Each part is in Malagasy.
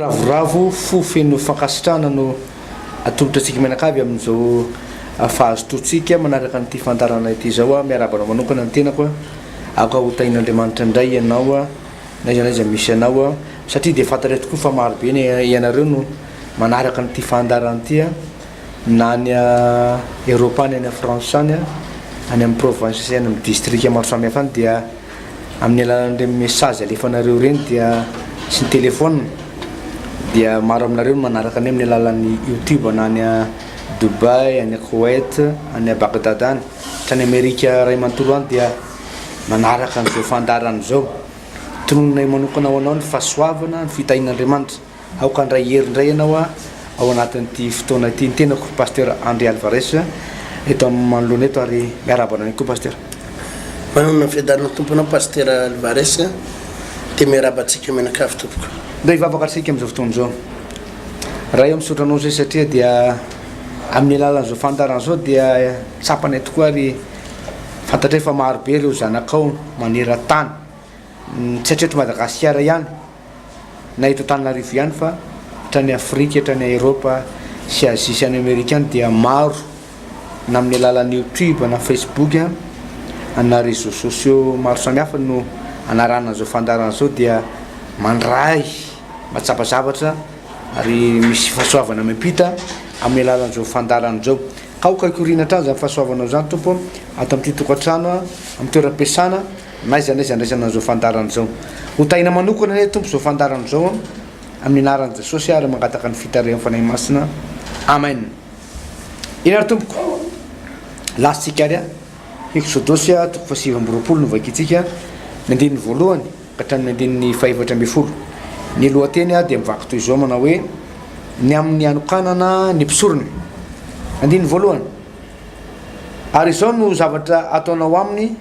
ravoravo fofeno fankasitrahana no atolotra antsika menakavy amin'izao fahazototsika manaraka an'ity fantarana ity zao a miarabana manokana ny tenako a ako hotain'Andriamanitra indray ianao a naiza misy anao a satria de fantatra tokoa fa marobe ny ianareo no manaraka an'ity fandarana ity a na ny Europa ny France any any amin'ny province sy any amin'ny district maro samihafa any dia amin'ny alalan'ireny message alefanareo reny dia sy ny téléphone dia maro aminareo manaraka any amin'ny alalan'ny YouTube na any Dubai, any Kuwait, any Bagdad any tany Amerika ray manontolo any dia manaraka an'izao fandarana zao tonononay manokana ho anao ny fahasoavana ny fitahin'Andriamanitra aoka ndray herindray ianao a ao anatin'ity fotoana ity ny tenako pasteur André Alvarez eto amin'ny manoloana eto ary miarabana any koa pasteur. Manana fiadarana tomponao pasteur Alvarez dia miarabantsika menakavy tompoko. Nday hivavaka antsika amin'izao fotoana zao raha eo misotranao zay satria dia amin'ny alalan'izao fandarana zao dia tsapanay tokoa ary fantatra fa marobe ireo zanakao maneran-tany tsy hatreto Madagasikara ihany na eto Antananarivo ihany fa trany Afrika trany Europa sy Asie sy any Amerika any dia maro na amin'ny alalan'ny YouTube na Facebook na réseaux sociaux maro samihafa no anarana zao fandarana zao dia mandray matsapa zavatra ary misy fahasoavana miampita amin'ny alalan'izao fandarana zao ka ho kaikoriana trano zany fahasoavanao zany tompo ato amin'ity tokantrano amin'ny toeram-piasana naiza zao fandarana zao hotaina manokana ne tompo zao fandarana zao amin'ny anaran'i Jesosy ary mangataka ny fitarehan'ny fanahy masina amen. Ina ary tompoko lasitsika ary Eksodosy toko 7:20 no vakitsika ny andininy voalohany ka hatramin'ny andininy 4:40 ny lohateny dia mivaky toy izao manao hoe ny amin'ny anokanana ny mpisorony andininy voalohany ary izao no zavatra ataonao aminy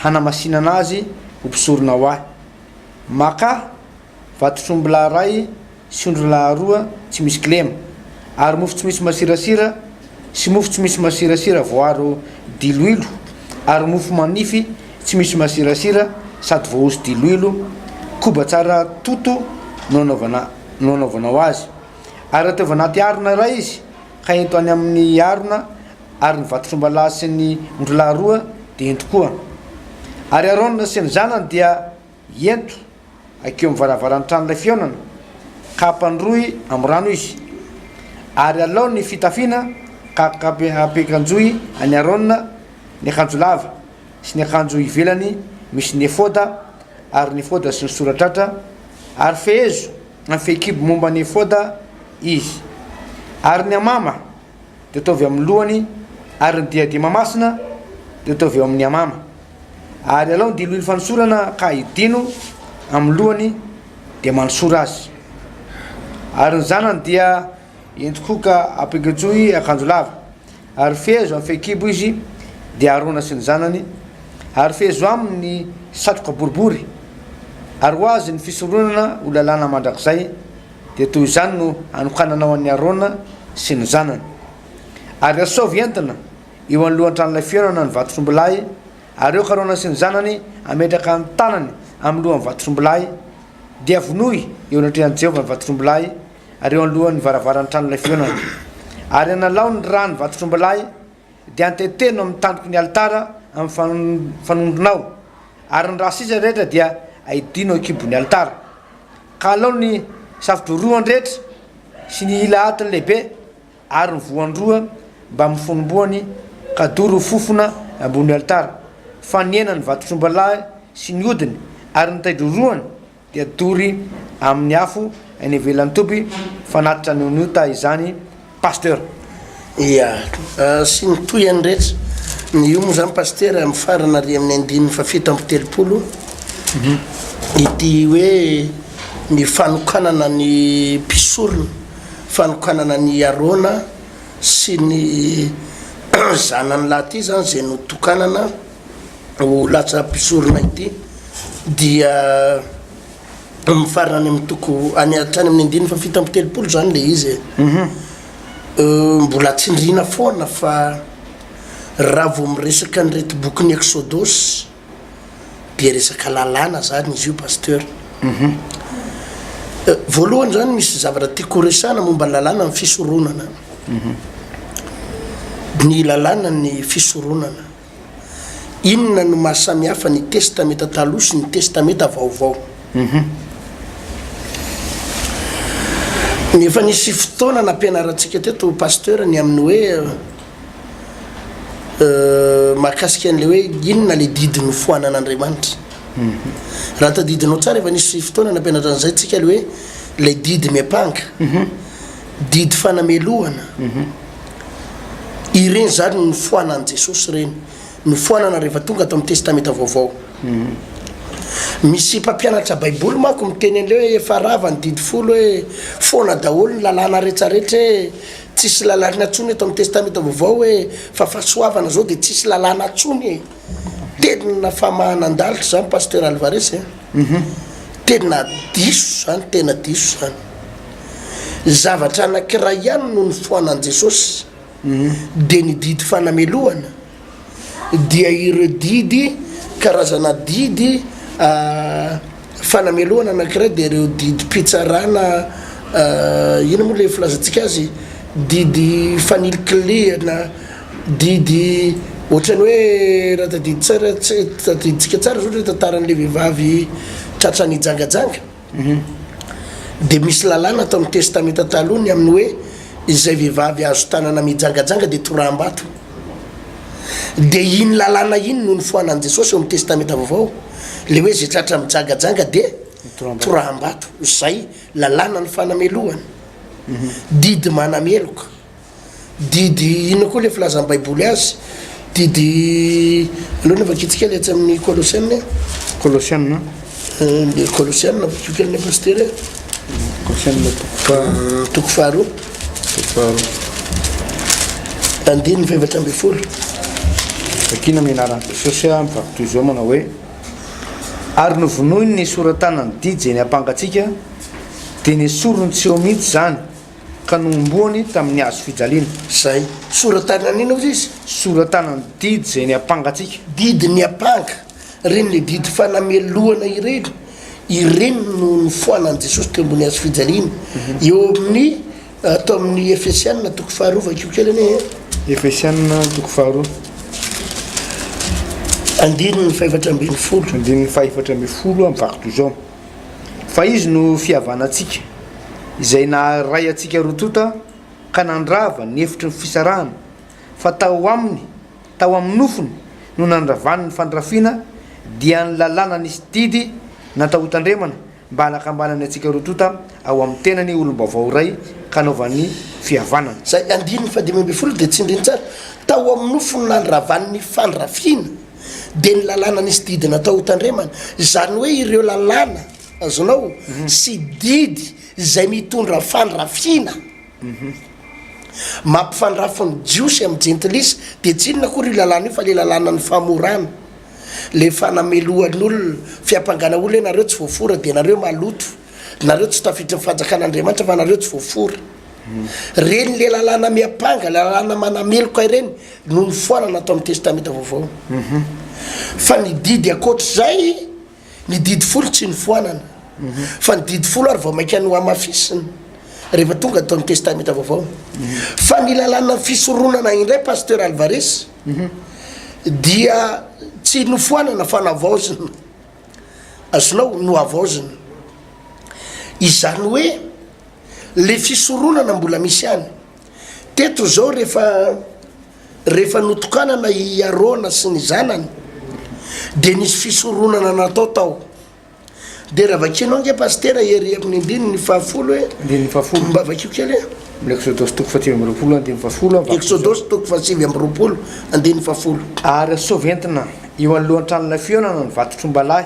hanamasinana azy ho mpisoronao ahy maka vatotrombola ray sy ondrolahy roa tsy misy klema ary mofo tsy misy masirasira sy mofo tsy misy masirasira voaro diloilo ary mofo manify tsy misy masirasira sady voaosy diloilo koba tsara toto no anaovanao azy ary ataova anaty arona ray izy ka ento any amin'ny arona ary ny vatotrombalahy sy ny ondrolahy roa dia ento koa ary Aronina sy ny zanany dia ento akeo amin'ny varavaran'ny tranolay fionana ka ampandroy amin'ny rano izy ary alao ny fitafiana ka ampiakanjoy any Aronina ny akanjo lava sy ny akanjo ivelany misy ny efoda ary ny efoda sy ny soratratra ary fehezo amin'ny fehikibo momba ny efoda izy ary ny amama dia ataovy amin'ny lohany ary ny diadema masina dia ataovy eo amin'ny amama ary alao ny diloilo fanosorana ka idino amin'ny lohany dia manosora azy ary ny zanany dia entikoa ka ampiakajoy akanjo lava ary fehezo amin'ny fehikibo izy dia Arona sy ny zanany ary fehezo aminy satroka boribory ary ho azy ny fisoronana ho lalàna mandrakizay dia toy izany no anokananao an'ny Arona sy ny zanany ary asaovy entina eo anolohan-tranolay fionana ny vatotrombolahy ary eo ka Arona sy ny zanany ametraka ny tanany amin'ny lohan'ny vatotrombolahy dia vonoy eo anatrehan'i Jehovah ny vatotrombolahy ary eo anolohan'ny varavaran'ny tranolay fionana ary analao ny rano vatotrombolahy dia anteteno amin'ny tandroky ny altara amin'ny fanondronao ary ny raha sisa rehetra dia aidino akibon'ny altara ka alao ny savotro-roany rehetra sy ny ila atiny lehibe ary ny voany roa mba mifonomboany ka doro fofona ambony altara fa ny enany vatotrombolahy sy ny odiny ary ny taidro-roany dia dory amin'ny afo any ivelan'ny tompy fanatitra ny oniota izany pasteur. Ia sy ny toyany rehetra ny io moa zany pasteur amin'ny farana ary amin'ny andininy 7:30 ity hoe ny fanokanana ny mpisorona fanokanana ny Arona sy ny zanany lahy ity zany zay no tokanana ho lasa mpisorona ity dia mifarana amin'ny toko any hatrany amin'ny andininy 7:30 zany le izy mbola tsindrina foana fa raha vao miresaka ny reto boky ny Eksodosy dia resaka lalàna zany izy io pasteur voalohany zany misy zavatra tiako resana momba lalàna ny fisoronana ny lalàna ny fisoronana inona no mahasamihafa ny testameta taloha sy ny testameta vaovao nefa nisy fotoana nampianarantsika teto pasteur ny amin'ny hoe mahakasika an'le hoe inona le didiny foanan'Andriamanitra raha tadidinao tsara efa nisy fotoana nampianaran'izay tsika le hoe le didy miapanga didy fanamelohana ireny zany ny foanan'i Jesosy reny ny foanana rehefa tonga atao amin'ny testameta vaovao misy mpampianatra baiboly manko miteny an'le hoe efa rava ny didy folo hoe foana daholo ny lalàna rehetrarehetra hoe tsisy lalàna atsony atao amin'ny testameta vaovao hoe fa fahasoavana zao dia tsisy lalàna atsony tenina famahanandalitra zany pasteur Alvarez tena diso zany tena diso zany zavatra anankiray ihany no ny foanan'i Jesosy dia ny didy fanamelohana dia ireo didy karazana didy fanamelohana anankiray dia ireo didy pitsarana ino moa le filazantsika azy didy fanilikilihana didy ohatrany hoe raha tadidy tsara tadiditsika tsara zao hoe tantaran'le vehivavy tratrany jangajanga dia misy lalàna atao amin'ny testameta talohany amin'ny hoe izay vehivavy azo tanana mijangajanga dia toraham-bato dia iny lalàna iny no ny foanan'i Jesosy eo amin'ny testameta vaovao le hoe zay tratra mijangajanga dia toraham-bato zay lalàna ny fanamelohana didy manameloka didy ino koa le filazan'ny baiboly azy didy aloha navakitsika le atsy amin'ny Colossienne Colossienne le Colossienne vakiokely pasteur Colossienne toko faharoa andiny fevatra amby folo vakina mianaran'i Jesosy mivaky toy izao manao hoe ary novonoiny ny soratanany didy zay niampangatsika dia nisorony tsy eo mihitsy zany ka nomboany tamin'ny hazo fijaliana zay soratanany ino izy soratanany didy zay niampangatsika didy niampanga reny le didy fanamelohana ireny no ny foanan'i Jesosy teo ambony hazo fijaliana eo amin'ny atao amin'ny Efesianina toko faharoa vakio kely ane Efesianina toko faharoa andininy faefatra ambin'ny folo andininy faefatra ambin'ny folo mivaky toy izao fa izy no fihavanantsika izay naharay antsika rotota ka nandrava ny hevitry ny fisarahana fa tao amin'ny nofony no nandravaniny fandrafiana dia ny lalàna nisy didy natao hotandremana mba hanakambanany antsika rotota ao amin'ny tenany olombavao iray ka anaovan'ny fihavanana zay andininy fadimy ambin'ny folo dia tsindriny tsara tao amin'ny nofony nandravan'ny fandrafiana dia ny lalàna nisy didy natao hotandremana zany hoe ireo lalàna azonao sy didy zay mitondra fandrafiana mampifandrafiny jiosy amin'ny jentilisy dia tsy inona koa ry lalàna io fa le lalàna ny famorana le fanamelohan'olona fiampangana olo hoe nareo tsy voafora dia nareo maloto nareo tsy tafiditra fanjakan'Andriamanitra fa nareo tsy voafora reny le lalàna miapanga lalàna manameloka ireny no ny foanana atao amin'ny testameta vaovao fa ny didy akoatr'izay ny didy folo tsy ny foanana fa ny didy folo ary vao mainka no amafisiny rehefa tonga atao amin'ny testameta vaovao fa ny lalàna fisoronana indray pasteur Alvarez dia tsy no foanana fa navaozina azonao no avaozina izany hoe le fisoronana mbola misy any teto zao rehefa notokanana i Arona sy ny zanany dia nisy fisoronana natao tao dia raha vakinao nge pasteur ery amin'ny andininy fahafolo hoe andininy fahafolo mba vakio kely Eksodosy toko faha 7 andininy fahafolo Eksodosy toko faha 7 andininy fahafolo ary soventina eo anolohan'ny tranon'ilay fionana ny vatotrombalahy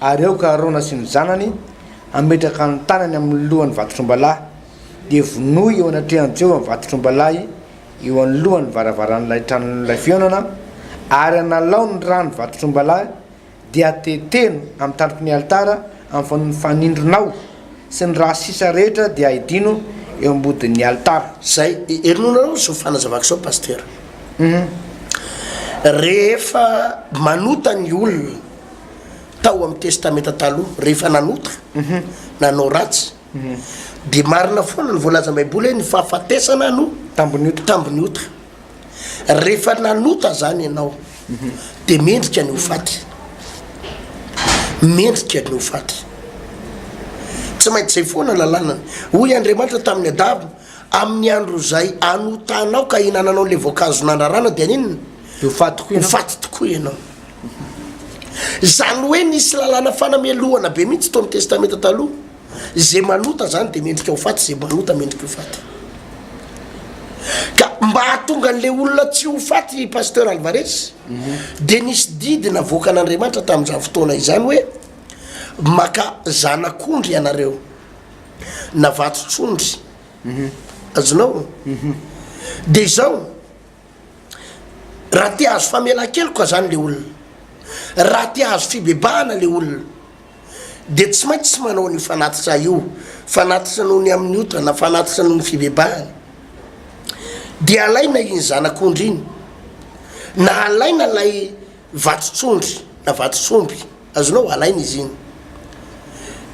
ary eo ka Arona sy ny zanany ametraka ny tanany amin'ny lohan'ny vatotrombalahy dia vonoy eo anatrehan'i Jehova amin'ny vatotrombalahy eo anolohan'ny varavaran'ilay tranon'ilay fionana ary analao ny rano vatotrombalahy dia teteno amin'ny tandroky ny altara amin'ny fanindronao sy ny raha sisa rehetra dia aidino eo ambodin'ny altara zay erinonareo zao fanazavako zao pasteur rehefa manota ny olona tao amin'ny testameta taloha rehefa nanota nanao ratsy de marina foana ny voalaza Baiboly ny fahafatesana no tambony ota rehefa nanota zany ianao de mendrika ny hofaty tsy maintsy zay foana lalànany hoy Andriamanitra tamin'ny Adamo amin'ny andro zay anotanao ka hinananao le voankazo nandrarana dia ninona hofaty tokoa ianao zany hoe nisy lalàna fanamelohana be mihitsy to amin'ny testamenta taloha zay manota zany de mendrika hofaty zay manota mendrika hofaty ka mba hahatonga an'le olona tsy hofaty pasteur Alvarez de nisy didy navoaka an'Andriamanitra tamin'izany fotoana izany hoe maka zanak'ondry ianareo na vatotsondry azonao de izao raha tia azo famela-keloka zany le olona raha tia azo fibebahana le olona de tsy maintsy tsy manao ny fanatitra io fanatitra noho ny amin'ny ota na fanatitra noho ny fibebahana de alaina iny zanak'ondry iny na alaina lay vatotsondry na vatotsomby azonao alaina izy iny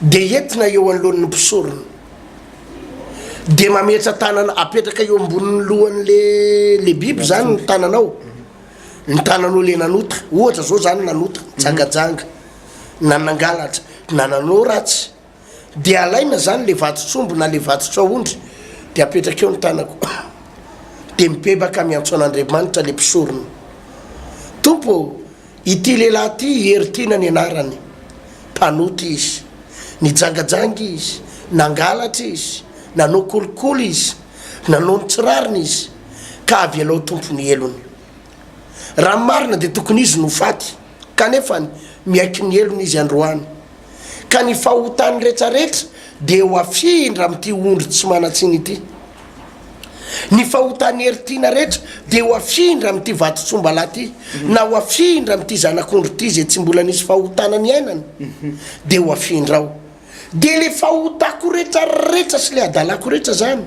de entina eo anoloan'ny mpisorona de mametra tanana apetraka eo ambonin'ny lohan'le biby zany ny tananao ny tananao le nanota ohatra zao zany nanota jangajanga na nangalatra na nanao ratsy de alaina zany le vatotsombo na le vatotsaondry de apetraka eo ny tanako de mipebaka miantso an'Andriamanitra le mpisorona tompo ity lehilahy ty heritina ny anarany mpanoty izy nijangajangy izy nangalatra izy nanao kolikoly izy nanao ny tsirariny izy ka avy alao tompony elony raha marina de tokony izy no faty kanefa miaiky ny elony izy androany ka ny fahotany rehetrarehetra de ho afindra am'ty ondry tsy manatsiny ity ny fahotany heritina rehetra de ho afindra am'ty vatotsomba ty na ho afindra am'ty zanak'ondry ty zay tsy mbola nisy fahotana ny ainany de ho afindra ao de le fahotako rehetrarehetra sy le adalako rehetra zany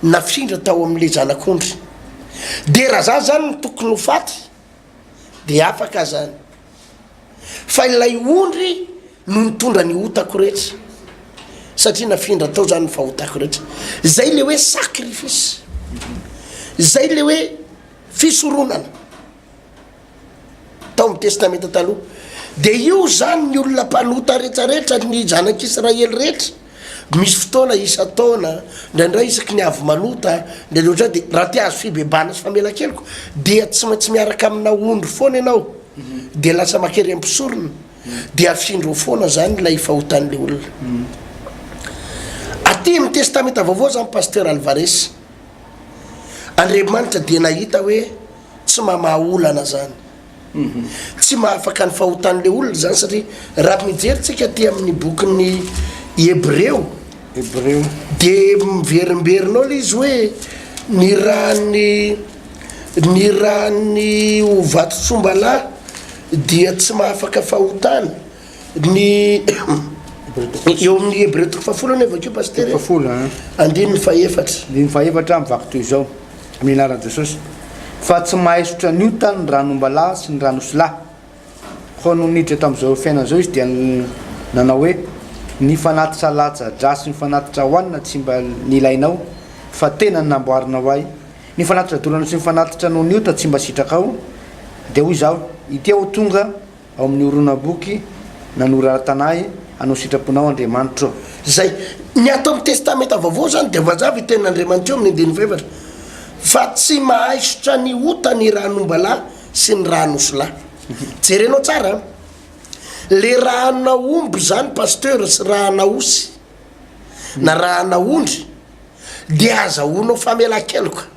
nafindra tao am'le zanak'ondry de raha za zany ny tokony ho faty de afaka zany fa ilay ondry no nitondra ny otako rehetra satria nafindra tao zany ny fahotako rehetra zay le hoe sacrifice zay le hoe fisoronana tao amin'ny testamenta taloha de io zany ny olona mpanota rehetrarehetra ny zanak'Israely rehetra misy fotoana isa taona ndraindray isaky ny avy manota ndraindray de raha tia azo fibebana sy famela-keloko dia tsy maintsy miaraka amina ondry foana ianao de lasa makery ampisorona de afindro foana zany lay fahotan'le olona aty amin'ny testamenta vaovao zany pasteur Alvarez Andriamanitra de nahita hoe tsy mamaolana zany tsy mahafaka ny fahotan'le olona zany satria raha mijerytsika ty amin'ny bokyny Hebreo de miverimberinao le izy hoe ny rahany ho vatotsombalay dia tsy mahafaka fahotana ny eo amin'ny Hebreo toko fahafolo ny avakeo pasteur andininy faefatra mivaky toy izao amin'ny anaran'i Jesosy fa tsy mahesotra ny ota ny ranombalahy sy ny ranosolay ho no niditra tamin'izao fiainana zao izy dia nanao hoe ny fanatitra latsa drasy ny fanatitra hoanina tsy mba nilainao fa tena ny namboarinao ahy ny fanatitra dolana sy ny fanatitra noho ny ota tsy mba sitraka ao de hoy zao ity aho tonga ao amin'ny orona boky nanorara-tanahy anao sitraponao Andriamanitra zay ny atao amin'ny testamenta vaovao zany de vazava tenin'Andriamanitra eo amin'ny andiny fevatra fa tsy mahaisotra ny ota ny ranombalahy sy ny ranosolay jerenao tsara le raha naomby zany pasteur sy raha naosy na raha naondry de azahoanao famela-keloka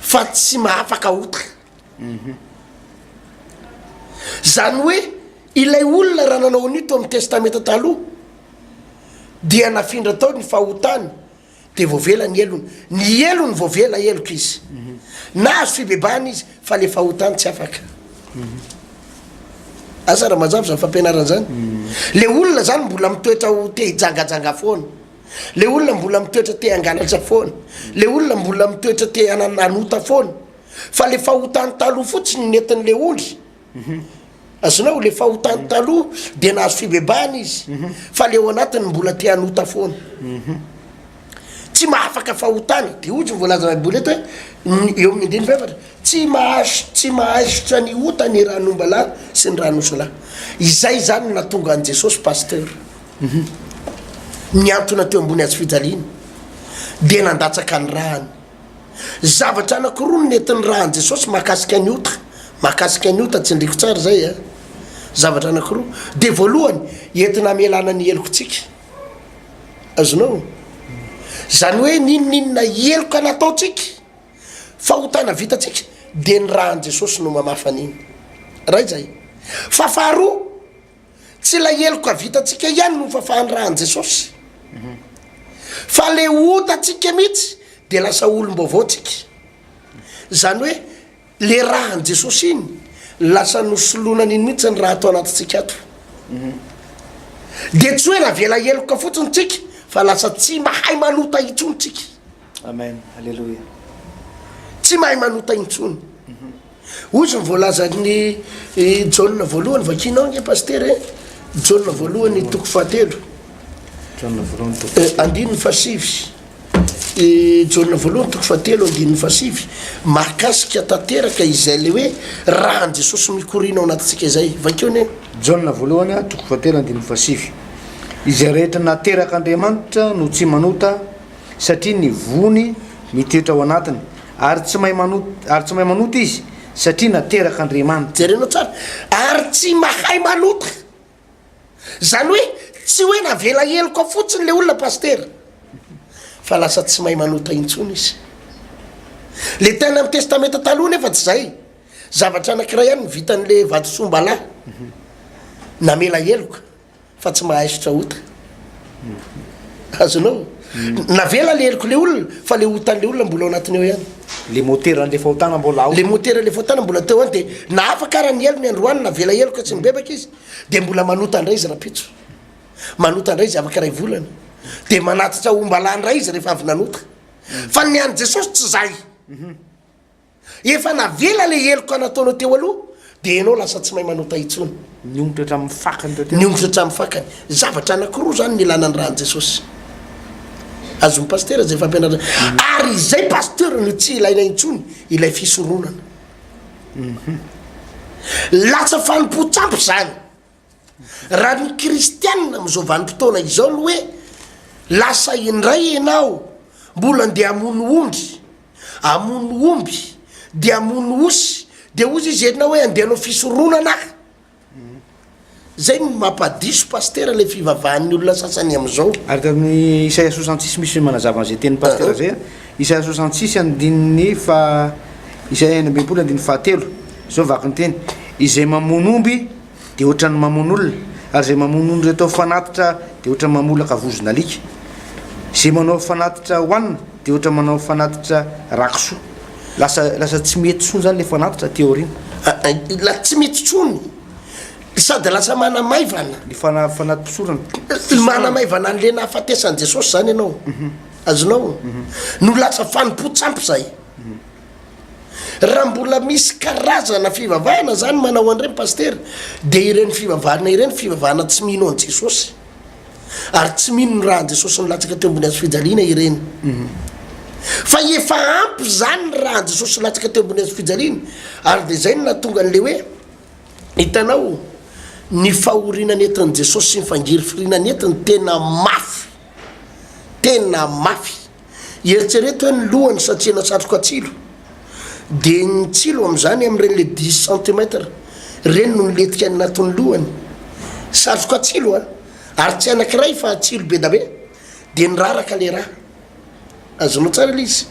fa tsy mahafaka ota zany hoe ilay olona raha nanao anito amin'ny testamenta taloha dia nafindra tao ny fahotany de voavela ny elony voavela eloko izy na azo fibebahana izy fa le fahotany tsy afaka asa raha mazava zany fampianarana zany le olona zany mbola mitoetra ho te hijangajanga foana le olona mbola mitoetra te hangalatra foana le olona mbola mitoetra te anota foana fa le fahotany taloha fotsiny nentin'le ondry azonao le fahotany taloha dia nahazo fibebahana izy fa leo anatiny mbola te hanota foana tsy mahafaka fahotany dia ohatry voalaza baiboly eto hoe eo amin'ny andiny fefatra tsy mahazotra ny ota ny ranombalahy sy ny ranosolahy izay zany natonga an Jesosy pasteur niantona teo ambony azy fijaliana dia nandatsaka ny rahany zavatra anankiroa no nentin'ny rahan Jesosy mahakasika ny ota tsy ndriko tsara zay zavatra anankiroa dia voalohany entina amelana ny helokontsika azonao zany hoe ninonina heloka nataotsika fahotana vitatsika dia ny rahan Jesosy no mamafan'iny ray zay fa faharoa tsy la heloka vitatsika ihany no fafahany rahan Jesosy fa le otatsika mihitsy dia lasa olom-baovaotsika zany hoe le rahan Jesosy iny lasa nosolonana iny mihitsy ny raha atao anatintsika ato dia tsy hoe lavela heloka fotsiny tsika fa lasa tsy mahay manota intsony tsika amen alleluia tsy mahay manota intsony ozy ny voalazany Jaune voalohany vakinao nge pasteur Jaune voalohany toko fahatelo andininy fasivy Jaune voalohany toko fahatelo andininy fasivy mahakasika tanteraka izay le hoe rahan Jesosy mikorina ao anatintsika izay vakeo ne Jaune voalohany toko fahatelo andininy fasivy izay rehetra nateraka Andriamanitra no tsy manota satria ny vony mitoetra ao anatiny ary tsy mahay manota izy satria nateraka Andriamanitra jerenao tsara ary tsy mahay manota zany hoe tsy hoe navela heloka fotsiny le olona pasteur fa lasa tsy mahay manota intsony izy le tena amin'ny testamenta taloha nefa tsy zay zavatra anankiray ihany vitan'le vatosombalahy namela heloka fa tsy mahaisotra ota azonao navela le heloko le olona fa le otan'le olona mbola ao anatiny eo ihany le moteran'le fahotana mbola ao le moteran'le fahotana mbola teo any dia naafaka raha ny elony androany navela heloka tsy mibebaka izy dia mbola manota andray izy rapitso manota andray izy afaka ray volana dia manatitra ombalany ray izy rehefa avy nanota fa ny any Jesosy tsy zay efa navela le heloka nataonao teo aloha dia ianao lasa tsy mahay manota intsony niongotra hatramin'ny fakany niongotra hatramin'ny fakany zavatra anankiroa zany ny lanany rahan Jesosy azony pasteur zay fampianarana ary izay pasteur no tsy ilaina intsony ilay fisoronana lasa fanompo-tsampy zany raha ny kristianina am'izao vanim-potoana izao no hoe lasa indray ianao mbola andeha amono omby dia amono osy dia ozy izy enina hoe andehanao fisoronana zay mampadiso pasteur le fivavahan'ny olona sasany am'izao ary tamin'ny Isaia 66 misy manazava an'izay teny pasteur zay Isaia 66 andininy fa Isaia 9 andininy fahatelo zao vaky ny teny izay mamono omby dia ohatrany mamono olona ary zay mamono ondry atao fanatitra dia ohatrany mamolaka vozona alika zay manao fanatitra hoanina dia ohatra manao fanatitra rakisoa lasa tsy mety tsony zany le fanatitra teorina la tsy mety tsony sady lasa manamaivana ny fanati-pisorana manamaivana an'le nahafatesan'i Jesosy zany ianao azonao no lasa fanompo-tsampy zay raha mbola misy karazana fivavahana zany manao an'ireny pasteur dia ireny fivavahana tsy mino an Jesosy ary tsy mino ny rahan Jesosy no latsaka teo ambony azo fijaliana ireny fa efa ampy zany ny rahan Jesosy latsaka teo ambony azo fijaliana ary dia zay no natonga an'le hoe hitanao ny fahoriana nentin' Jesosy sy ny fangiry firina nentiny tena mafy eritsereto hoe ny lohany satria nasatroko atsilo dia ny tsilo am'izany am'ireny le 10 cm reny no niletika ny naton'ny lohany satroko atsilo ary tsy anankiray fa atsilo be da be dia niraraka le raha azonao tsara le izy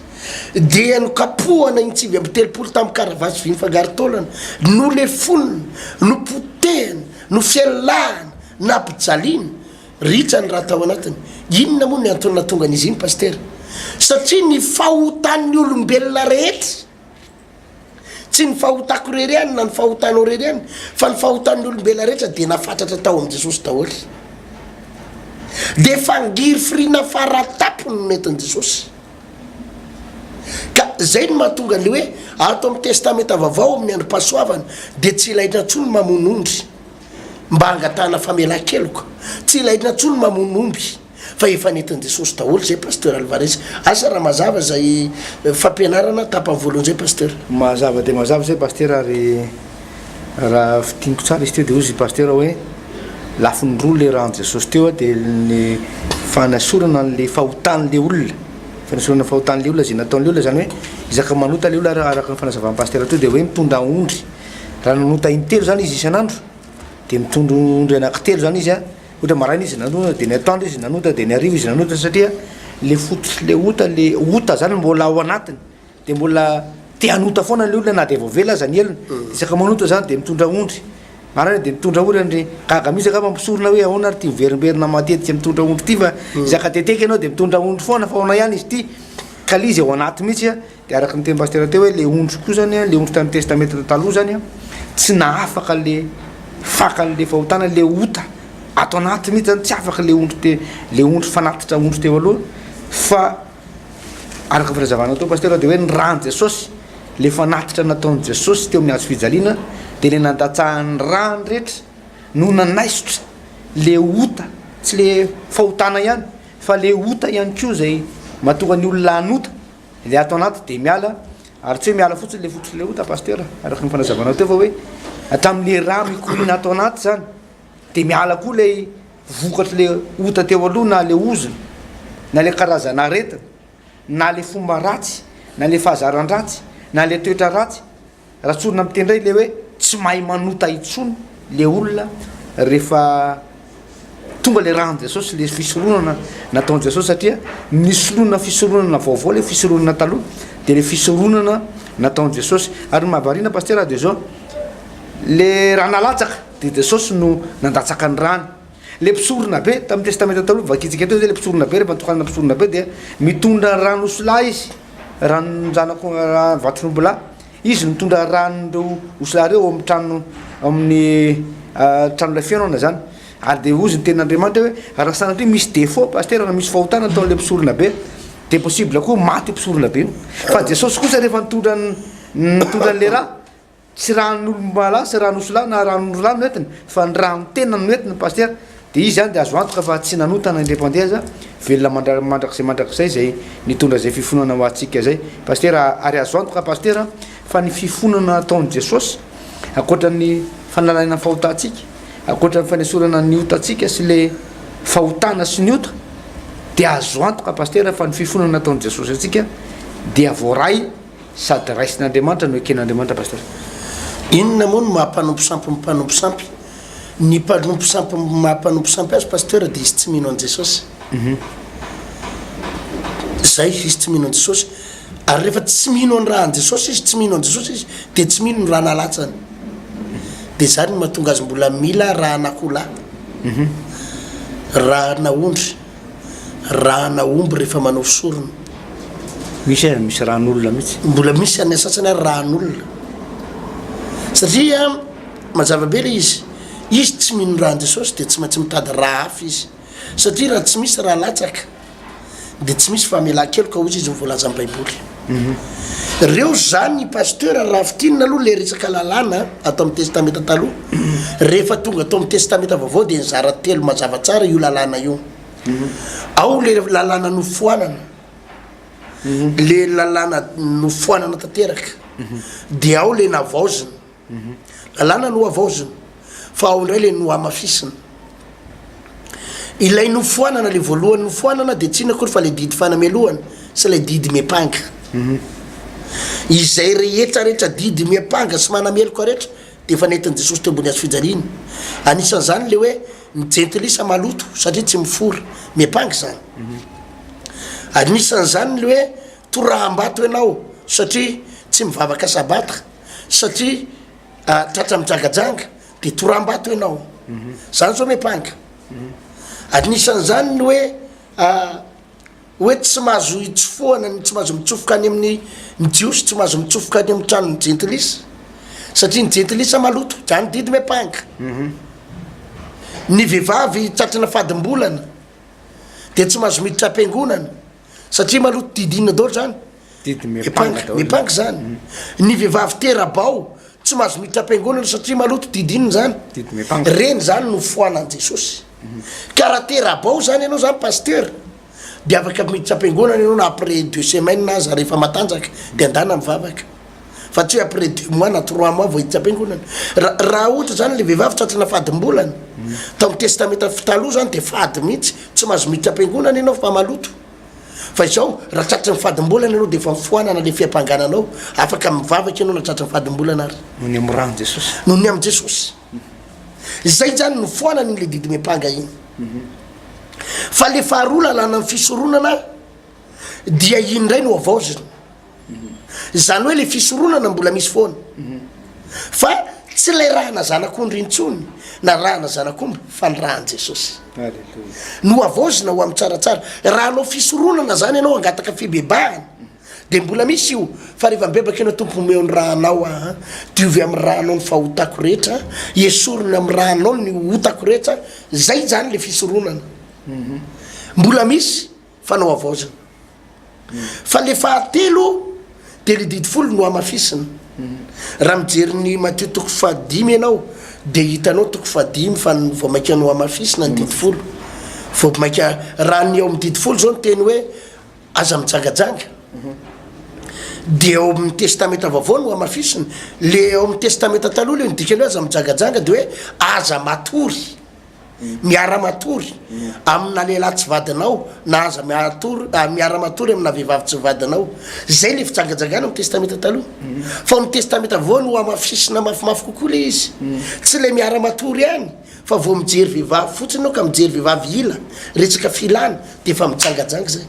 dia nokapohana intsivy amby 3 tamin'ny karavasy vy nyfangaritaolana no le fonina no potehana no fialahana na pijaliana ritra ny raha tao anatiny inona moa ny antony natonga an'izy iny pasteur satria ny fahotan'ny olombelona rehetra tsy ny fahotako rery any na ny fahotanao rery any fa ny fahotan'ny olombelona rehetra dia nafatratra tao am' Jesosy daholy dia fangiry firina faratapo no nentin' Jesosy ka zay no mahatonga le hoe ato amin'ny testamenta vaovao amin'ny androm-pahasoavana dia tsy ilaina ntsony mamon'ondry mba hangatahana famela-keloka tsy ilaina ntsony mamon'omby fa efa nentin' jesosy daholo zay pasteur Alvarez asa raha mazava zay fampianarana tapany voalohany zay pasteur mazava dia mazava zay pasteur ary raha fitiniko tsara izy teo dia ozy pasteur hoe lafiny roa le rahan jesosy teo dia ny fanasorana n'le fahotan'le olona fanasorana fahotan'le olona zay nataon'le olona zany hoe izaka manota le olona araka ny fanazavan'ny pasteur teo dia hoe mitondra ondry raha nanota intelo zany izy isan'andro dia mitondra ondry anankitelo zany izy a ohatra maraina izy nanota dia ny atoandro izy nanota dia ny arivo izy nanota satria le fototra le ota zany mbola ao anatiny dia mbola te hanota foana le olona na dia voavela aza ny elona isaka manota zany dia mitondra ondry maraina dia mitondra ondry andry gaga misy aka mampisorona hoe ahoana ary ty miverimberina matetika mitondra ondry ty fa zaka teteka ianao dia mitondra ondry foana fa ona ihany izy ty ka le izy ao anaty mihitsy a dia araka ny teny pasteur teo hoe le ondry koa zany a le ondry tamin'ny testamenta taloha zany a tsy naafaka le fakan'le fahotana le ota ato anaty mihitsy zany tsy afaka le ondry fanatitra ondry teo aloha fa araka ny firazavana teo pasteur dia hoe ny rano jesosy le fanatitra nataon'i jesosy teo amin'ny hazo fijaliana dia le nandatsahany rano rehetra no nanaisotra le ota tsy le fahotana ihany fa le ota ihany koa zay mahatonga ny olona hanota le ato anaty dia miala ary tsy hoe miala fotsiny le fototra le ota pasteur araka ny fanazavana teo fa hoe atamin'le raha mikorina ato anaty zany dia miala koa le vokatra le ota teo aloha na le ozona na le karazana aretina na le fomba ratsy na le fahazaran-dratsy na le toetra ratsy raha tsorina mitendray le hoe tsy mahay manota itsony le olona rehefa tonga le rahan jesosy le fisoronana nataon jesosy satria nisoloana fisoronana vaovao le fisoronana taloha dia le fisoronana nataon jesosy ary mahavarina pasteur dia zao le raha nalatsaka dia jesosy no nandatsaka ny rano le mpisorona be tamin'ny testamenta taloha vakitsika teo zay le mpisorona be rehefa tokanana mpisorona be dia mitondra rano osola izy ranonjanako vatronombola izy mitondra ranondreo osola reo amin'ny trano amin'ny trano la fianona zany ary dia ozy ny tenin'andriamanitra hoe raha sanatria misy défaut pasteur raha misy fahotana ataon'le mpisorona be dia possible koa maty mpisorona be fa jesosy kosa rehefa nitondran'le raha tsy ran'olomala sy ranosola na ran'olola no entiny fa ny rano tena no entiny pasteur dia izy zany dia azo antoka fa tsy nanotana independeza velona mandrakizay zay nitondra zay fifonana ho antsika zay pasteur ary azo antoka pasteur fa ny fifonana ataon'i jesosy akoatra ny fanalana fahotantsika akoatra ny fanesorana ny otantsika sy le fahotana sy ny ota dia azo antoka pasteur fa ny fifonana ataon'i jesosy atsika dia voaray sady raisin'andriamanitra no eken'andriamanitra pasteur inona moa no mahampanompo sampy mimpanompo sampy ny mpanompo sampy mahampanompo sampy azy pasteur dia izy tsy mino an' jesosy zay izy tsy mino an' jesosy ary rehefa tsy mino ny raha an' jesosy izy tsy mino an' jesosy izy dia tsy mino ny raha nalatsany dia zany no mahatonga azy mbola mila raha nakola raha naondry raha naomby rehefa manao fisorona misy ran'olona mihitsy mbola misy any asasany ary rahan'olona satria mazava-be le izy tsy mino rahan jesosy dia tsy maintsy mitady raha hafa izy satria raha tsy misy raha latsaka dia tsy misy famelan-keloka ozy izy mivoalaza amin'ny baiboly reo zany pasteur raha fitinina aloha le resaka lalàna atao amin'ny testamenta taloha rehefa tonga atao amin'ny testamenta vaovao dia nizara telo mazava tsara io lalàna io ao le lalàna nofoanana le lalàna nofoanana tanteraka dia ao le navaozina lalàna no avaozina fa ao indray le no amafisina ilay nofoanana le voalohany nofoanana dia tsina kory fa le didy fanamelohana sy le didy miapanga izay rehetrarehetra didy miapanga sy manameloka rehetra dia efa nentin' jesosy teo ambony hazo fijaliana anisan'izany le hoe mijentilisa maloto satria tsy mifora miapanga zany anisan'izany le hoe toraham-bato ianao satria tsy mivavaka sabata satria tratra mijangajanga dia toraham-bato ianao zany zao miapanga anisan'izany hoe tsy mahazo itsofoana tsy mahazo mitsofoka any amin'ny mijiosy tsy mahazo mitsofoka any amin'ny trano ny jentilisa satria ny jentilisa maloto zany didy miapanga ny vehivavy tratrana fadimbolana dia tsy mahazo miditra am-piangonana satria maloto didinina daholo zany mipangy zany ny vehivavy terabao tsy mahazo miditra am-piangonana satria maloto didininy zany reny zany no foanan'i Jesosy ka raha terabao zany ianao zany pasteur de afaka miditra am-piangonana ianao na après 2 semaines na aza rehefa matanjaka de andana mivavaka fa tsy hoe après 2 mois na 3 mois vao hiditra am-piangonana raha ohatra zany le vehivavy tratrana fadimbolana tao amin'ny testamenta fitaloha zany de fady mihitsy tsy mahazo miditra am-piangonana ianao fa maloto fa izao raha tratrany fadimbolana ianao de efa mifoanana le fiampangananao afaka mivavaka ianao na tratrany fadimbolana ary nony amin'ny rano Jesosy nony amin'ny Jesosy zay zany no foanany le didy mipanga iny fa le faharoa lalàna amin'ny fisoronana dia indray no avaozina zany hoe le fisoronana mbola misy foana fa tsy le rahana zanak'ondry intsony na rahana zanak'omby fa ny rahan'i Jesosy no avaozina ho amin'ny tsaratsara raha anao fisoronana zany ianao angataka fibebahana de mbola misy io fa rehefa mibebaka ianao tompo omeo ny rahanao diovy amin'ny rahanao ny fahotako rehetra esorony amin'ny rahanao ny hotako rehetra zay zany le fisoronana mbola misy fa nao avaozina fa le fahatelo de le didy folo no amafisina raha mijery ny Matthieu 5 ianao de hitanao 5 fa vao maika no amafisina ny didy folo vao maika raha ny ao amin'ny didy folo zao ny teny hoe aza mijangajanga de ao amin'ny testamenta vaovao no amafisina le ao amin'ny testamenta taloha le midikany hoe aza mijangajanga de hoe aza matory miara matory amina lehilahy tsy vadinao na aza miara matory amina vehivavy tsy vadinao zay le fitsangajangana amin'ny testamenta taloha fa amin'ny testamenta vaovao no amafisina mafimafy kokoa le izy tsy le miara matory ihany fa vao mijery vehivavy fotsiny anao ka mijery vehivavy ila resaka filana de efa mitsangajanga zay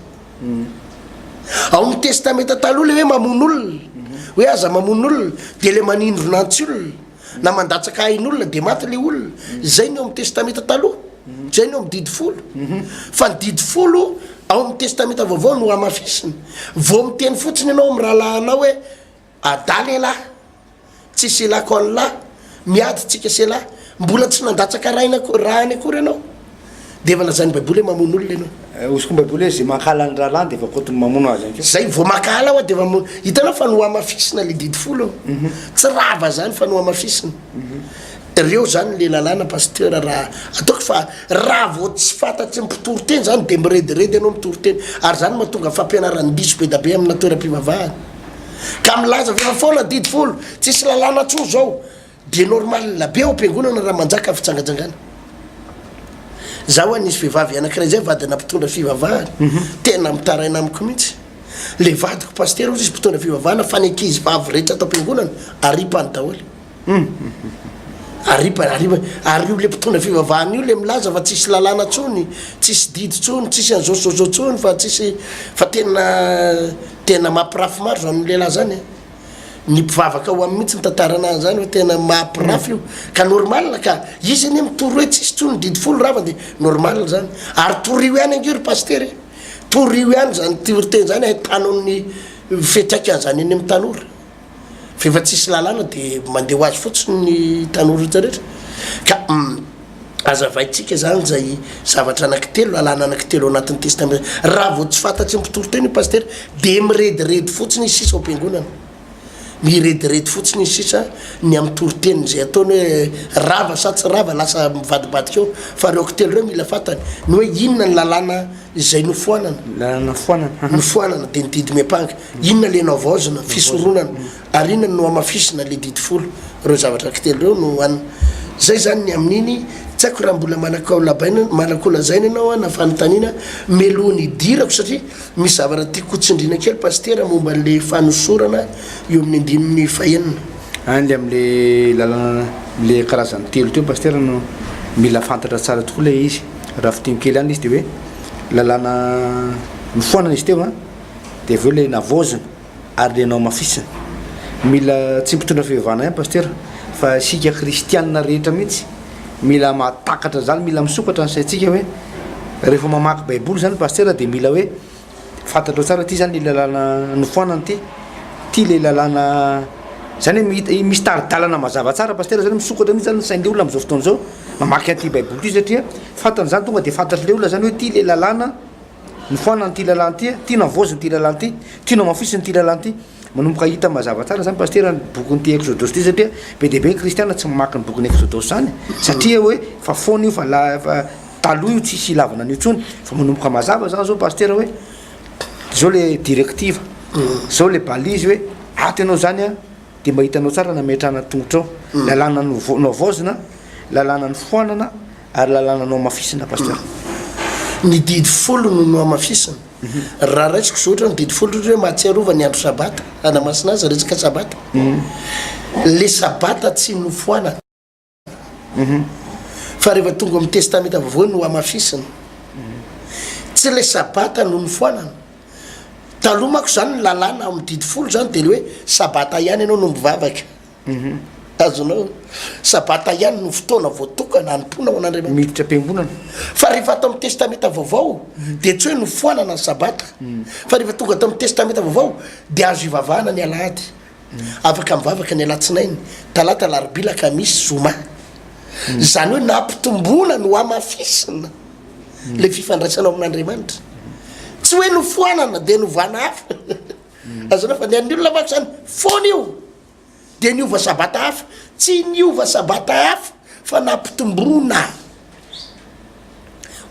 ao amin'ny testamenta taloha le hoe mamon'olona hoe aza mamon'olona de le manindronantsy na mandatsaka hain'olona de maty le olona zay ny ao amin'ny testamenta taloha zay ny ao amin'ny didy folo fa ny didy folo ao amin'ny testamenta vaovao no amafisina vao miteny fotsiny ianao amin'ny rahalahanao hoe ada lehilahy tsy selako an'lahy miady tsika selahy mbola tsy nandatsaka rahany akory ianao de efa lazany baiboly hoe mamon'olona ianao osy koa baiboly hoe zay mankala ny rahalany de efa kotony mamono azy any zay vao makala ao de efa mamono hitanao fa no amafisina le didy folo tsy rava zany fa no amafisina reo zany le lalàna pasteur raha ataoko fa raha vao tsy fantatry mpitoroteny zany de mirediredy ianao mitoroteny ary zany mahatonga fampianarany diso be da be amina toeram-pivavahana ka milaza fa foana didy folo tsisy lalàna tso zao de normal be ao am-piangonana raha manjaka fitsangajangana zaho anisy vehivavy anankiray zay vadina mpitondra fivavahana tena mitaraina amiko mihitsy le vadiko pasteur izy mpitondra fivavahana fa ny ankizy vavy rehetra atao am-piangonana aripany daholy ary io le mpitondra fivavahana io le milaza fa tsisy lalàna tsony tsisy didy tsony tsisy an'zao tsony fa tsisy fa tena mampirafy maro zany lehilahy zany ny mpivavaka ho amin'ny mihitsy mitantara anazy zany hoe tena mampirafy io ka normal ka izy anie mitory hoe tsisy tsony didy folo rava de normal zany ary torio ihany angiry pasteur torio ihany zany tioroteny zany ahitanao ny fetraikany zany eny amin'ny tanora fa efa tsisy lalàna de mandeha ho azy fotsiny ny tanora rehetrarehetra ka azavaitsika zany zay zavatra anankitelo lalàna anankitelo anatin'ny testamenta raha vao tsy fantatry mpitoroteny pasteur de mirediredy fotsiny izy sisa ao am-piangonana mirediredy fotsiny izy sisa ny amin'ny toroteny zay ataony hoe rava sa tsy rava lasa mivadibadika eo fa reo kitelo reo mila fantany ny hoe inona ny lalàna zay nofoanana nofoanana de ny didy miapanga inona le navaozina fisoronana ary inona no amafisina le didy folo reo zavatra kitelo reo no anina zay zany ny amin'iny tsy aiko raha mbola manakolazaina ianao na fanontaniana melohany idirako satria misy zavatra tiako kotsindrina kely pasteur momba le fanosorana eo amin'ny andininy fahenina any le am'le lalàna le karazany telo teo pasteur no mila fantatra tsara tokoa le izy raha fiteny kely any izy de hoe lalàna mifoanana izy teo de aveo le navaozina ary le nao mafisina mila tsy mpitondra fivavahana ihany pasteur fa sika kristianina rehetra mihitsy mila matakatra zany mila misokatra ny saintsika hoe rehefa mamaky baiboly zany pasteur de mila hoe fantatro tsara ty zany le lalàna nofoanana ty le lalàna zany hoe misy taridalana mazava tsara pasteur zany misokatra mihitsy zany sain'le olona am'zao fotoana zao mamaky an'ty baiboly ty satria fantany zany tonga de fantatry le olona zany hoe ty le lalàna ny foana ny ty lalàna ty tianao voziny ty lalàna ty tianao mafisiny ty lalàna ty manomboka hita mazava tsara zany paster ny bokyny ty Eksodosy ty satria be dia be ny kristiana tsy mamaky ny bokyny Eksodosy zany satria hoe fa foana io fa taloha io tsisy ilavana an'io tsony fa manomboka mazava zany zao paster hoe zao le directive zao le balise hoe aty anao zany a de mba hitanao tsara nametrahana tongotrao lalàna nao vozina lalàna ny foanana ary lalàna nao mafisina paster ny didy folo no amafisina raha raisiko zao ohatra ny didy folo hoe mahatsiarova ny andro sabata anamasina azy resaka sabata le sabata tsy nofoanana fa rehefa tonga amin'ny testamenta vaovao no amafisina tsy le sabata no nofoanana taloha mako zany lalàna amin'ny didy folo zany de le hoe sabata ihany ianao no mivavaka azonao sabata ihany no fotoana voatokana anompona ao an'andriamanitra miditra am-piangonana fa rehefa atao amin'ny testamenta vaovao de tsy hoe nofoanana ny sabata fa rehefa tonga atao amin'ny testamenta vaovao de azo ivavahana ny alahady afaka mivavaka ny alatsinainy talata larobila kamisy zoma zany hoe nampitombona no amafisina le fifandraisanao amin'andriamanitra tsy hoe nofoanana de novana hafa azonao fa ny an'olona mako zany foana io de niova sabata hafa tsy niova sabata hafa fa nampitombona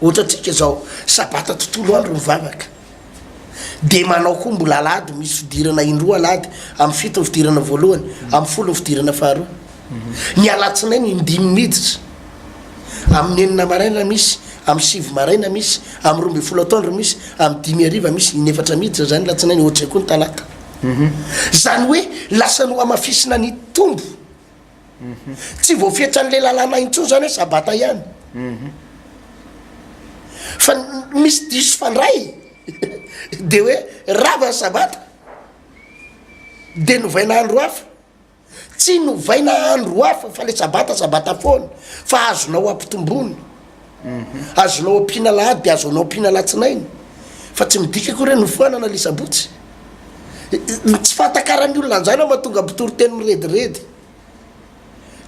ohatra tsika zao sabata tontolo andro mivavaka de manao koa mbola alady misy fidirana indroa alady amin'ny fito ny fidirana voalohany amin'ny folo ny fidirana faharoa ny alatsinainy indimy miditra amin'ny enina maraina misy amin'ny sivy maraina misy amin'ny roa ambin'ny folo atoandro misy amin'ny dimy ariva misy inefatra miditra zany latsinainy ohatra koa ny talata zany hoe lasa no amafisina ny tombo tsy voafetra n'le lalàna intsony zany hoe sabata ihany fa misy diso fandray de hoe rava sabata de novaina andro hafa tsy novaina andro hafa fa le sabata foana fa azonao ampitombony azonao ampina lahady de azonao ampina latsinainy fa tsy midika koa re nofoanana le sabotsy tsy fantakaran'ny olona an'zany ao mahatonga ampitoroteny mirediredy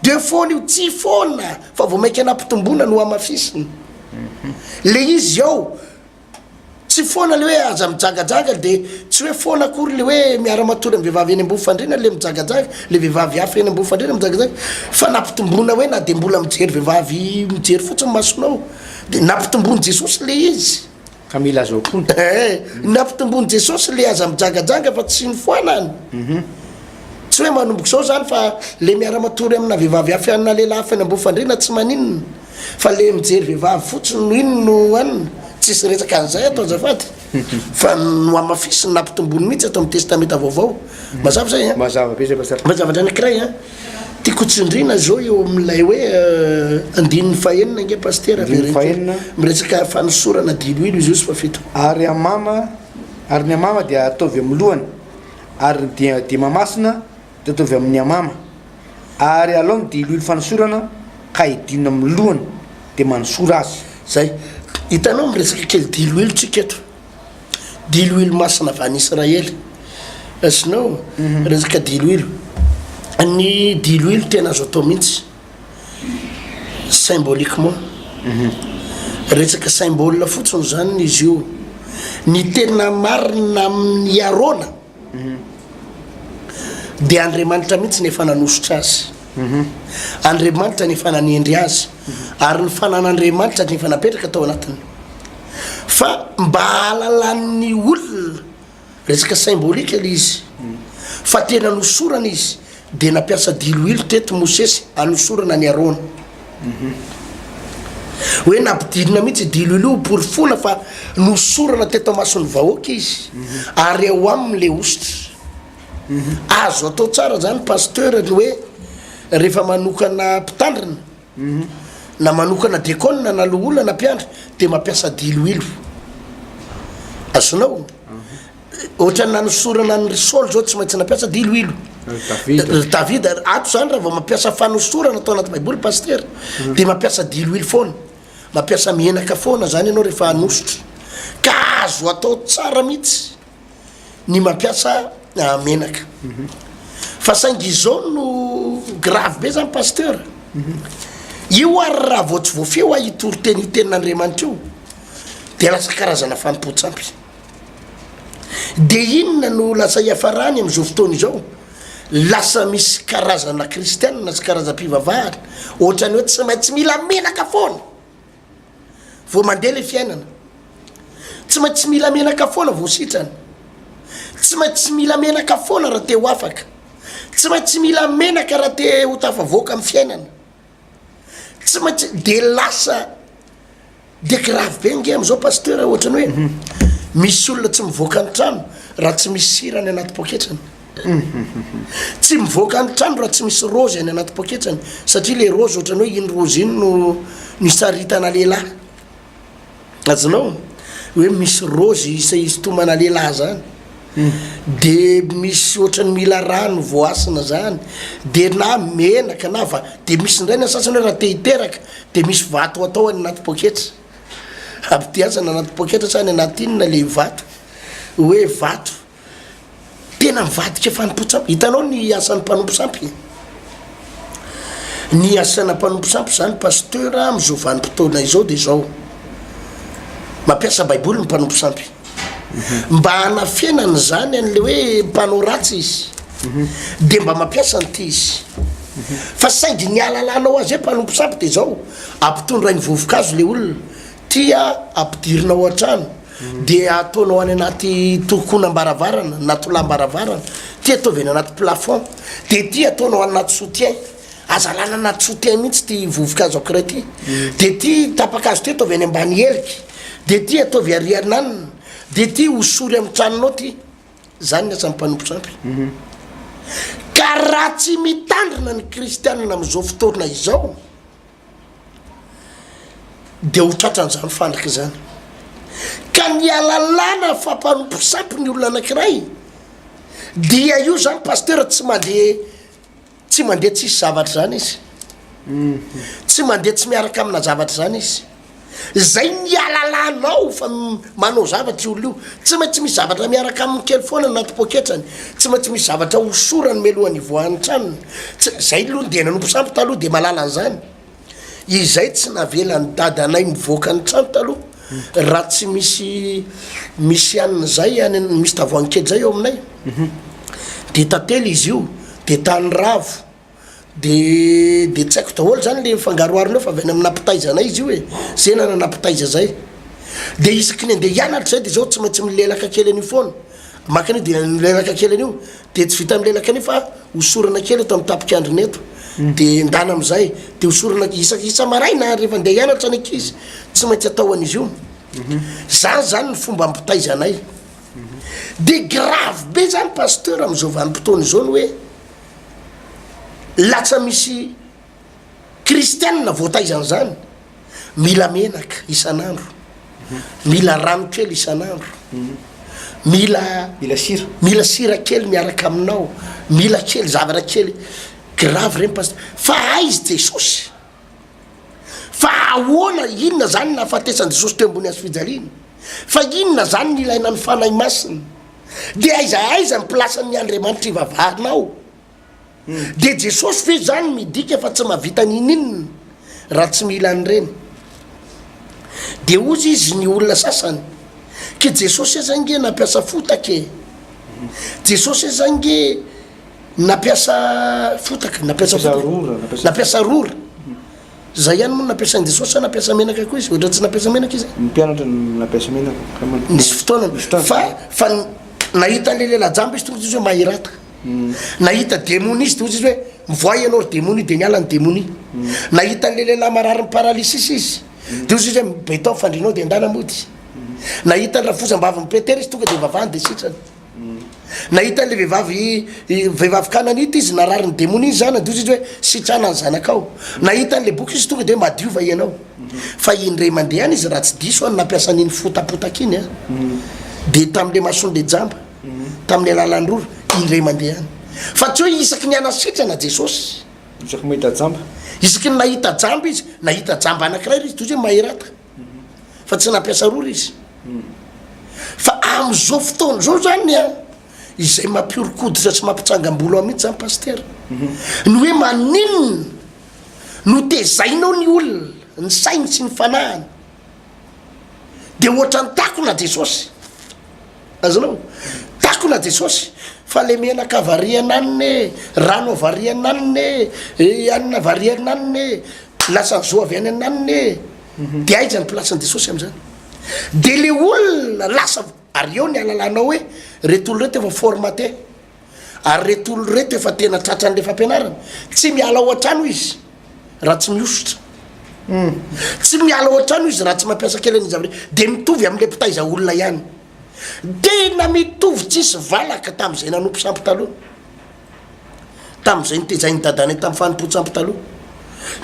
de foana io tsy foana fa vo mainka anampitombona no amafisina le izy ao tsy foana le hoe aza mijagajaga de tsy hoe foana akory le hoe miara-matory amin'ny vehivavy eny ambony fandrina le mijagajaga le vehivavy hafa eny ambony fandrina mijagajaga fa nampitombona hoe na de mbola mijery vehivavy mijery fotsiny masonao de nampitombony Jesosy le izy ka mila azo ampony nampitombony Jesosy le aza mijagajaga fa tsy nifoanany tsy hoe manomboka zao zany fa le miara-matory amina vehivavy hafa anina lehilahy hafa eny ambony fandrina tsy maninona fa le mijery vehivavy fotsiny no ino no anina tsisy resaka an'izay atao azafady fa no amafisiny nampitombony mihitsy atao amin'ny testamenta vaovao mazava zay mazava be zay pastor mazava ndray anakiray a tiako tsindrina zao eo amin'ilay hoe andininy fahenina nge paster fahenina miresaka fanosorana diloilo izy io sy fa fito ary ny amama dia ataovy amin'ny lohany ary dia mamasina de ataovy amin'ny amama ary alao ny diloilo fanosorana ka hidinina amin'ny lohany de manosora azy zay hitanao miresaka kely diloilo tsika eto diloilo masina avy any Israely asinao resaka diloilo ny diloilo tena azo atao mihitsy symboliquement resaka symbole fotsiny zany izy io ny tena marina amin'ny arona de Andriamanitra mihitsy nefa nanositra azy Andriamanitra nefa nanendry azy ary ny fanan'Andriamanitra nefa napetraka tao anatiny fa mba halalan'ny olona resaka symbolika le izy fa tena nosorana izy de nampiasa diloilo teto Mosesy anosorana ny arona hoe nampidinina mihitsy diloilo porifona fa nosorana teto mason'ny vahoaka izy ary eo am'le ositra azo atao tsara zany pasteur ny hoe rehefa manokana mpitandrina na manokana dekona na loholona na mpiandry de mampiasa diloilo azonao ohatra nanosorana ny risôly zao tsy maintsy nampiasa diloilo David ato zany raha vao mampiasa fanosorana atao anaty baiboly pasteur de mampiasa diloilo foana mampiasa menaka foana zany ianao rehefa anosotra ka azo atao tsara mihitsy ny mampiasa menaka fa saingy izao no grave be zany pasteur io ary raha vao tsy voafeo a hitoroteny itenin'Andriamanitra io dia lasa karazana fanompo-tsampy dia inona no lasa iafarany amin'izao fotoana izao lasa misy karazana kristianina sy karazam-pivavahana ohatrany hoe tsy maintsy mila menaka foana vao mandeha le fiainana tsy maintsy mila menaka foana vao sitrany tsy maintsy mila menaka foana raha te ho afaka tsy maintsy mila menaka raha te ho tafavoaka amin'ny fiainana tsy maintsy dia lasa dia grave be nge amin'izao pasteur ohatrany hoe misy olona tsy mivoaka ny trano raha tsy misy sira ny anaty poketrany tsy mivoaka ny trano raha tsy misy rozy any anaty poketrany satria le rozy ohatrany hoe iny rozy iny no nisaritana lehilahy azonao hoe misy rozy istomana lehilahy zany dia misy ohatrany mila rano voasina zany dia na menaka na dia misy indray ny sasany hoe raha te hiteraka dia misy vato atao any anaty poketra abitiazana anaty poketra sany anaty inona le vato hoe vato tena mivadika fanompo-tsampy hitanao ny asan'ny mpanompo-sampy ny asana mpanompo-sampy zany pasteur amin'izao vanim-potoana izao dia zao mampiasa baiboly ny mpanompo-sampy mba hanafiainany zany an'le hoe mpanao ratsy izy dia mba mampiasa nyity izy fa saingy ny alalanao azy hoe mpanompo-sampy dia zao ampitondra ny vovokazo le olona tia ampidirinao an-trano dia ataonao any anaty tokonam-baravarana natolambaravarana tia ataovy any anaty plafond dia tia ataonao anaty soutien azalana anaty soutien mihitsy ty vovokazo akiray ty dia ty tapakazo ty ataovy any ambany heliky dia ty ataovy ariananina dia ty hosory amin'ny tranonao ty zany ny asan'ny mpanompo-sampy ka raha tsy mitandrina ny kristianina amin'izao fotoana izao dia ho tratran'izany fandraka zany ka ny alalana fampanompo-sampy ny olona anankiray dia io zany pasteur tsy mandeha tsisy zavatra zany izy tsy mandeha tsy miaraka amina zavatra zany izy zay ny alalanao fa manao zavatra olo io tsy maintsy misy zavatra miaraka amin'ny kely foana anaty poketrany tsy maintsy misy zavatra hosorany melohany voan'ny tranony zay aloha dia nanompo-sampy taloha dia malala an'izany izay tsy navelany dadanay mivoaka ny trano taloha raha tsy misy an'zay misy tavoanikely zay eo aminay dia tately izy io dia tany ravo dia tsy haiko daholo zany le fangaroarona eo fa avy any amin'nampitaizanay izy io hoe zena na nampitaiza zay dia isaky ny andeha hianatra zay dia zao tsy maintsy milelaka kely an'io foana makany dia milelaka kely an'io dia tsy vita milelaka an'io fa hosorana kely eto amin'ny tapikandriny eto dia ndana am'izay dia hosorana isa maraina rehefa andeha hianatra ny ankizy tsy maintsy atao an'izy io zany ny fomba ampitaizanay dia grave be zany pasteur amin'izao vanim-potoana izao ny hoe latsa misy kristianina voataizana zany mila menaka isan'andro mila rano kely isan'andro mila sira kely miaraka aminao mila kely zavatra kely grave reny pasteur fa aizy jesosy fa ahoana inona zany nahafatesan'i jesosy teo ambony azo fijaliana fa inona zany ny ilaina ny fanahy masina dia aiza miplasan'ny andriamanitra ivavahanao dia jesosy fe zany midika fa tsy mahavita nininina raha tsy mila an'ireny dia ozy izy ny olona sasany ke jesosy zange nampiasa fotaka jesosy zange nampiasa fotaka nampiasa rora zay ihany moa nampiasan'ny jesosy nampiasa menaka koa izy ohatra tsy nampiasa menaka izy mpianatra nampiasa menaka nisy fotoana fa nahita an'le leladjamba izy tonga izy hoe mahirata nahita démonie izy tozy izy hoe mivoay ianao ry démonie dia niala ny démonie nahita an'le lehilahy marary ny paralysisy izy dia ozy izy hoe betao fandrinao dia andana mody nahita ny rafozam-bavy ny petera izy tonga dia vavahany dia sitrany nahita an'le vehivavy kananita izy narary ny démonie izy zany dia ozy izy hoe sitrana ny zanakao nahita an'le boky izy tonga dia hoe madiova ianao fa indray mandeha any izy raha tsy diso any nampiasa an'iny fotapotaka iny dia tamin'le mason'le jamba tamin'ny alalan'ny rora indray mandeha any fa tsy hoe isaky ny anasitrana jesosy isaky mahita jamba isaky ny nahita jamba izy nahita jamba anankiray izy tozy hoe mahirata fa tsy nampiasa rora izy fa amin'izao fotoana zao zany izay mampiorokoditra tsy mampitsangam-bolo amihitsy zany pasteur ny hoe maninona no tezainao ny olona ny sainy sy ny fanahany dia ohatrany takona Jesosy azonao takona Jesosy fa le menaka variananne rano variananne anina variananne lasa zo avy any ananne dia aiza ny plasan'i Jesosy am'izany dia le olona lasa ary eo ny alalanao hoe reto olo reto efa formaté ary reto olo reto efa tena tratran'le fampianarana tsy miala ohatrano izy raha tsy mihosotra tsy miala ohatrano izy raha tsy mampiasa kely an'izy avy dia mitovy amin'le mpitaiza olona ihany tena mitovy tsisy valaka tamin'izay nanompo sampy taloha tamin'izay nitezainy dadany tamin'ny fanompo sampy taloha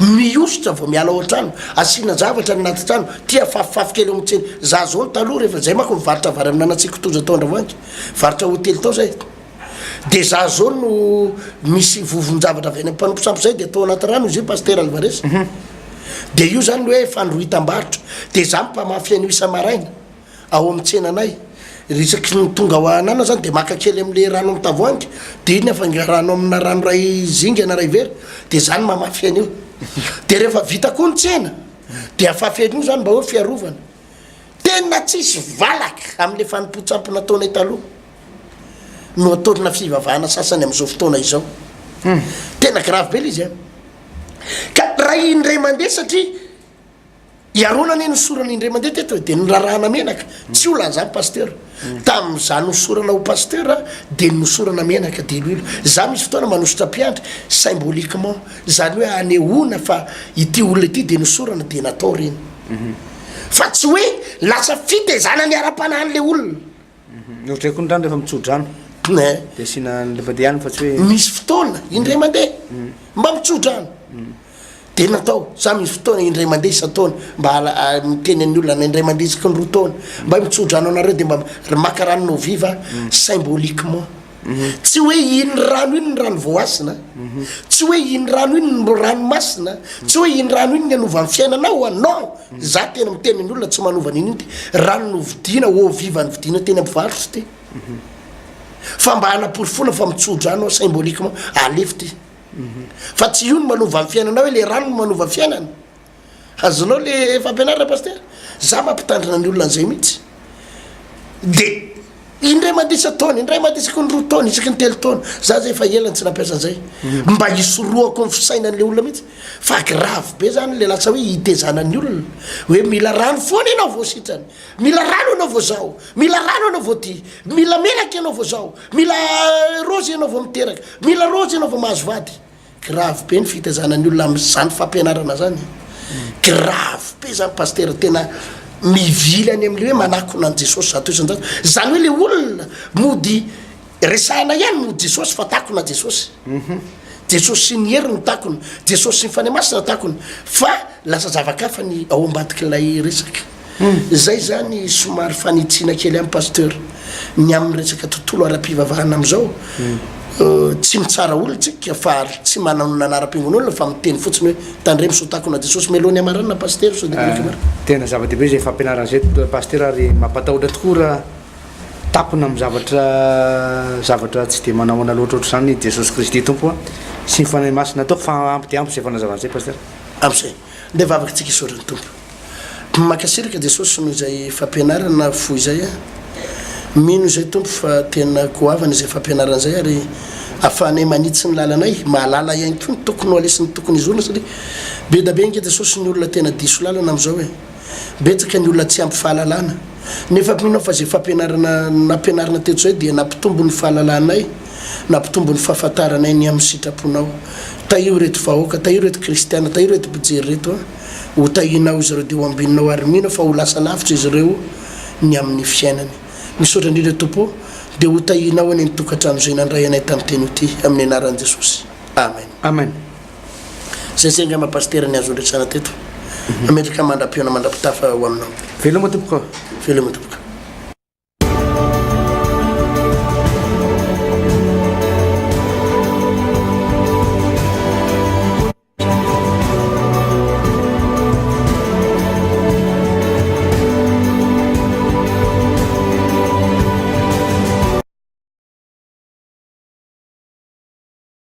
mihosotra vao miala ohatrano asiana zavatra ny naty trano tia fafifafy kely amitseny za zao ny taloha rehefa zay manko mivarotra vary aminanatsika toza tao andravoangy varotra hotely tao zay dia za zao no misy vovon-javatra avy any amin'ny mpanompo sampy zay dia atao anaty rano izy io paster Alvarez dia io zany hoe fandrohitam-barotra dia za mpamafy an'io isa-maraina ao amin'ny tsenanay resaky ny tonga ho anana zany dia maka kely amin'le rano amin'ny tavoangy dia iny afangarano amina rano ray zinga na ray vera dia zany mamafy an'io dia rehefa vita koa ny tsena dia afafy an'io zany mba hoe fiarovana tena tsisy valaka amin'le fanompo-tsampy nataonay taloha no ataorina fivavahana sasany amin'izao fotoana izao tena grave be izy ka raha indray mandeha satria iaronany nosorana indray mandeha teto dia nirarahana menaka tsy olan'izany pasteur tamin'iza nosorana ho pasteur dia nosorana menaka dia ilo za misy fotoana manositra mpiandry symboliquement zany hoe anehoana fa ity olona ity dia nosorana dia natao reny fa tsy hoe lasa fitezana ny ara-panan'le olona ohatra koa ndrano rehefa mitsodrano dia sina le mandeha ihany fa tsy hoe misy fotoana indray mandeha mba mitsodrano dia natao za misy fotoana indray mandeha isa-taona mba miteny an'ny olona indray mandeha isaka ny roa taona mba mitsodrano anareo dia mba maka ranonao viva symboliquement tsy hoe iny rano iny ny rano voasina tsy hoe iny rano iny ny rano masina tsy hoe iny rano iny ny anova ny fiainanao non za tena miteny ny olona tsy manovany iny ty rano no vidiana o viva ny vidiana teny ampivarotsy ty fa mba hanaporifoana fa mitsodrano symboliquement alefy ty fa tsy io ny manova ny fiainanao hoe le rano no manova fiainana azonao le fampianarana pasteur za mampitandrina ny olona an'izay mihitsy dia indray mandeha isa-taona indray mandeha isaky ny roa taona isaky ny telo taona za zay efa elany tsy nampiasa an'izay mba hisoroako ny fisainan'le olona mihitsy fa grave be zany le lasa hoe hitezanan'ny olona hoe mila rano foana ianao vao sitrany mila rano ianao vao zao mila rano ianao vao ty mila menaka ianao vao zao mila rozy ianao vao miteraka mila rozy ianao vao mahazo vady grave be ny fitezanan'ny olona amin'izany fampianarana zany grave be zany pasteur tena mivily any amin'le hoe manakona an' Jesosy zato isanjato zany hoe le olona mody resahana ihany mody Jesosy fa takona Jesosy Jesosy sy ny hery ny takona Jesosy sy ny fany masina takona fa lasa zavakafa ny ao ambadiky lay resaka zay zany somary fanitsina kely amin'ny pasteur ny amin'ny resaka tontolo ara-pivavahana am'izao tsy mitsara olo tsika fa tsy manano nanara-piangon'olona fa miteny fotsiny hoe tandremo so takona Jesosy melohany amaranina pasteur so dia tena zava-dehibe zay fampianarana zay pasteur ary mampatahotra tokoa raha tapona amin'ny zavatra tsy dia manahoana loatra oatra zany Jesosy Kristy tompo sy ny fanahy masina ataoko fa ampy dia ampy zay fanazavana zay pasteur am'izay nde vavakantsika isorany tompo makasiraka Jesosy noho izay fampianarana fo izay mino izay tompo fa tena goavana izay fampianarana zay ary afahanay manitsy ny lalanay mahalala ihany koa ny tokony ho alesin'ny tokony izy olona satria be da be nge Jesosy ny olona tena diso lalana am'izao hoe betsaka ny olona tsy ampy fahalalana nefa minao fa zay fampianarana nampianarana teto zay dia nampitombo ny fahalalanay nampitombo ny fahafantaranay ny amin'ny sitraponao tahio reto vahoaka tahio reto kristiana tahio reto bijery reto ho tahinao izy ireo dia ho ambinao ary mino fa ho lasa lavitra izy ireo ny amin'ny fiainany misaotra indrindra tompo dia ho tahinao any ny tokantrano zay nandray anay tamin'ny teny ity amin'ny anaran'i Jesosy amen amen zay senga mapastera ny azo ndratsana teto ametraka mandram-piona mandram-pitafa ho aminao veloma tompoka veloma tompoka